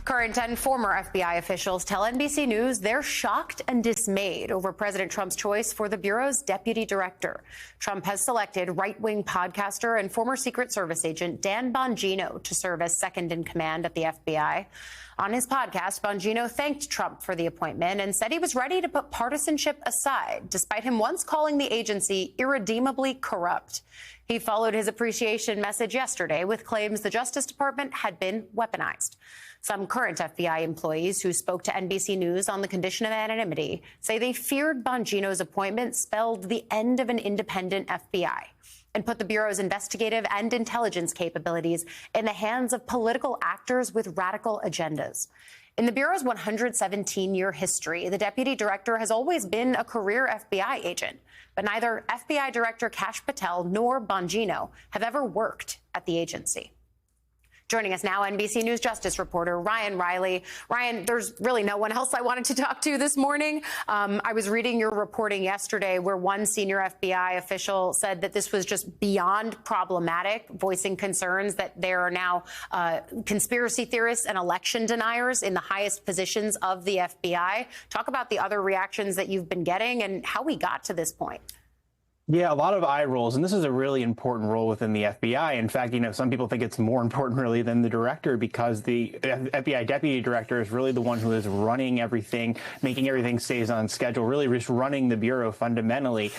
Current and former FBI officials tell NBC News they're shocked and dismayed over President Trump's choice for the Bureau's deputy director. Trump has selected right-wing podcaster and former Secret Service agent Dan Bongino to serve as second in command at the FBI. On his podcast, Bongino thanked Trump for the appointment and said he was ready to put partisanship aside, despite him once calling the agency irredeemably corrupt. He followed his appreciation message yesterday with claims the Justice Department had been weaponized. Some current FBI employees who spoke to NBC News on the condition of anonymity say they feared Bongino's appointment spelled the end of an independent FBI and put the Bureau's investigative and intelligence capabilities in the hands of political actors with radical agendas. In the Bureau's 117-year history, the deputy director has always been a career FBI agent, but neither FBI Director Kash Patel nor Bongino have ever worked at the agency. Joining us now, NBC News Justice reporter Ryan Riley. Ryan, there's really no one else I wanted to talk to this morning. I was reading your reporting yesterday where one senior FBI official said that this was just beyond problematic, voicing concerns that there are now conspiracy theorists and election deniers in the highest positions of the FBI. Talk about the other reactions that you've been getting and how we got to this point. Yeah, a lot of eye rolls, and this is a really important role within the FBI. In fact, some people think it's more important really than the director, because the FBI deputy director is really the one who is running everything, making everything stays on schedule, really just running the Bureau fundamentally,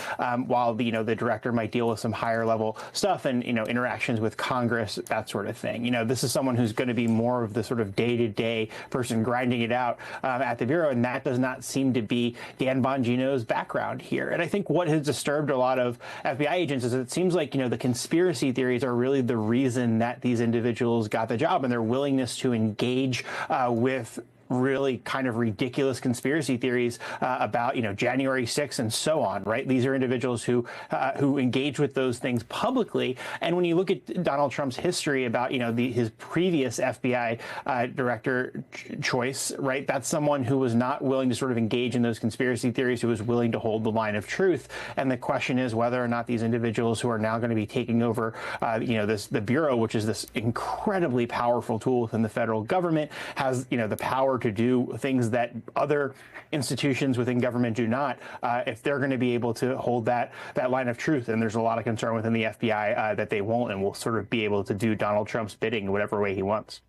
while the director might deal with some higher level stuff and, interactions with Congress, that sort of thing. This is someone who's going to be more of the sort of day-to-day person grinding it out at the Bureau, and that does not seem to be Dan Bongino's background here. And I think what has disturbed a lot of FBI agents is it seems like, the conspiracy theories are really the reason that these individuals got the job, and their willingness to engage with really kind of ridiculous conspiracy theories about, January 6th and so on, right? These are individuals who engage with those things publicly. And when you look at Donald Trump's history about, his previous FBI director choice, right? That's someone who was not willing to sort of engage in those conspiracy theories, who was willing to hold the line of truth. And the question is whether or not these individuals who are now going to be taking over, the Bureau, which is this incredibly powerful tool within the federal government, has, the power to do things that other institutions within government do not, if they're going to be able to hold that line of truth. And there's a lot of concern within the FBI that they won't, and will sort of be able to do Donald Trump's bidding in whatever way he wants.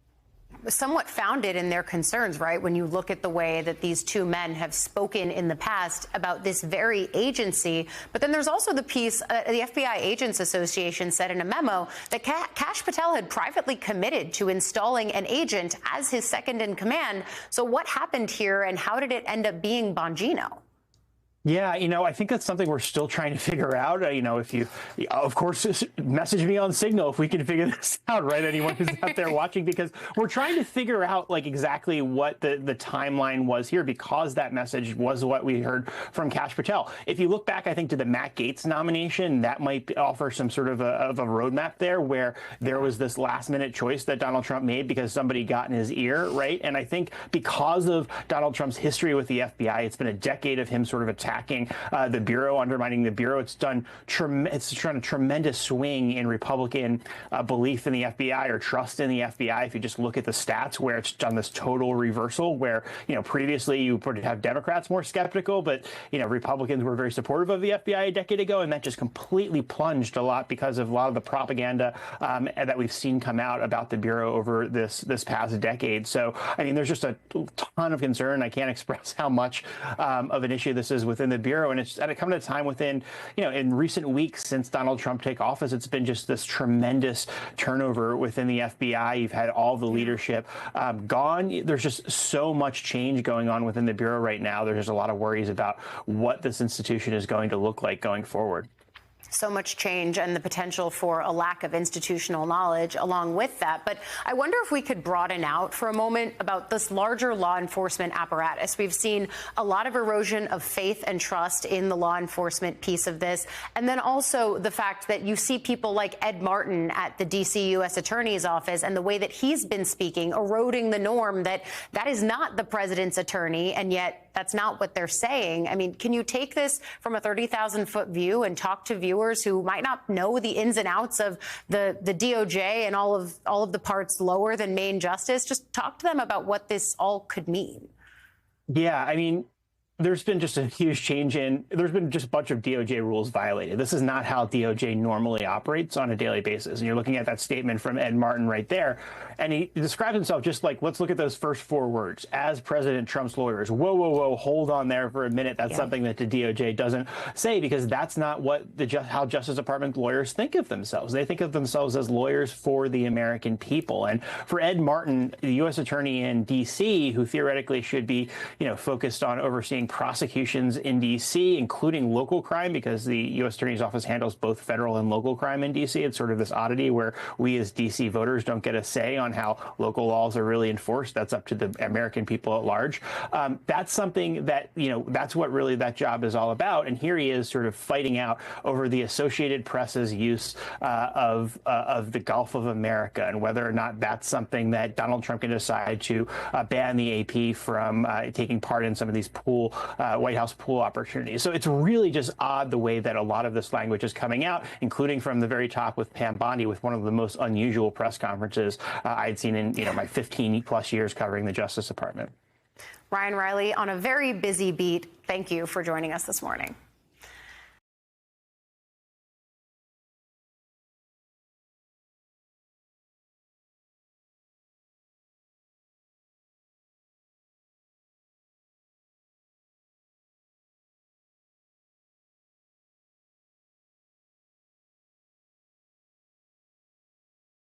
Somewhat founded in their concerns, right? When you look at the way that these two men have spoken in the past about this very agency. But then there's also the piece, the FBI Agents Association said in a memo that Kash Patel had privately committed to installing an agent as his second in command. So what happened here, and how did it end up being Bongino? Yeah, I think that's something we're still trying to figure out. If you, of course, message me on Signal if we can figure this out, right? Anyone who's out there watching, because we're trying to figure out exactly what the timeline was here, because that message was what we heard from Kash Patel. If you look back, I think, to the Matt Gaetz nomination, that might offer some sort of a roadmap there, where there was this last minute choice that Donald Trump made because somebody got in his ear, right? And I think because of Donald Trump's history with the FBI, it's been a decade of him sort of attacking the Bureau, undermining the Bureau. It's done a tremendous swing in Republican belief in the FBI, or trust in the FBI. If you just look at the stats, where it's done this total reversal, where previously you would have Democrats more skeptical, but Republicans were very supportive of the FBI a decade ago, and that just completely plunged a lot because of a lot of the propaganda that we've seen come out about the Bureau over this past decade. So there's just a ton of concern. I can't express how much of an issue this is within the Bureau, and it's come at a time within, in recent weeks since Donald Trump took office, it's been just this tremendous turnover within the FBI. You've had all the leadership gone. There's just so much change going on within the Bureau right now. There's just a lot of worries about what this institution is going to look like going forward. So much change and the potential for a lack of institutional knowledge along with that. But I wonder if we could broaden out for a moment about this larger law enforcement apparatus. We've seen a lot of erosion of faith and trust in the law enforcement piece of this. And then also the fact that you see people like Ed Martin at the D.C. U.S. Attorney's Office, and the way that he's been speaking, eroding the norm that is not the president's attorney, and yet that's not what they're saying. I mean, can you take this from a 30,000-foot view and talk to viewers who might not know the ins and outs of the DOJ and all of the parts lower than main justice? Just talk to them about what this all could mean. Yeah, I mean, there's been just a huge change there's been just a bunch of DOJ rules violated. This is not how DOJ normally operates on a daily basis. And you're looking at that statement from Ed Martin right there. And he describes himself just like, let's look at those first 4 words. As President Trump's lawyers. Whoa, whoa, whoa, hold on there for a minute. That's something that the DOJ doesn't say, because that's not what how Justice Department lawyers think of themselves. They think of themselves as lawyers for the American people. And for Ed Martin, the U.S. attorney in D.C., who theoretically should be, focused on overseeing prosecutions in D.C., including local crime, because the U.S. Attorney's Office handles both federal and local crime in D.C. It's sort of this oddity where we as D.C. voters don't get a say on how local laws are really enforced. That's up to the American people at large. That's something that, that's what really that job is all about. And here he is sort of fighting out over the Associated Press's use of the Gulf of America and whether or not that's something that Donald Trump can decide to ban the AP from taking part in some of these White House pool opportunities. So it's really just odd the way that a lot of this language is coming out, including from the very top with Pam Bondi, with one of the most unusual press conferences I'd seen in my 15+ years covering the Justice Department. Ryan Riley, on a very busy beat, thank you for joining us this morning.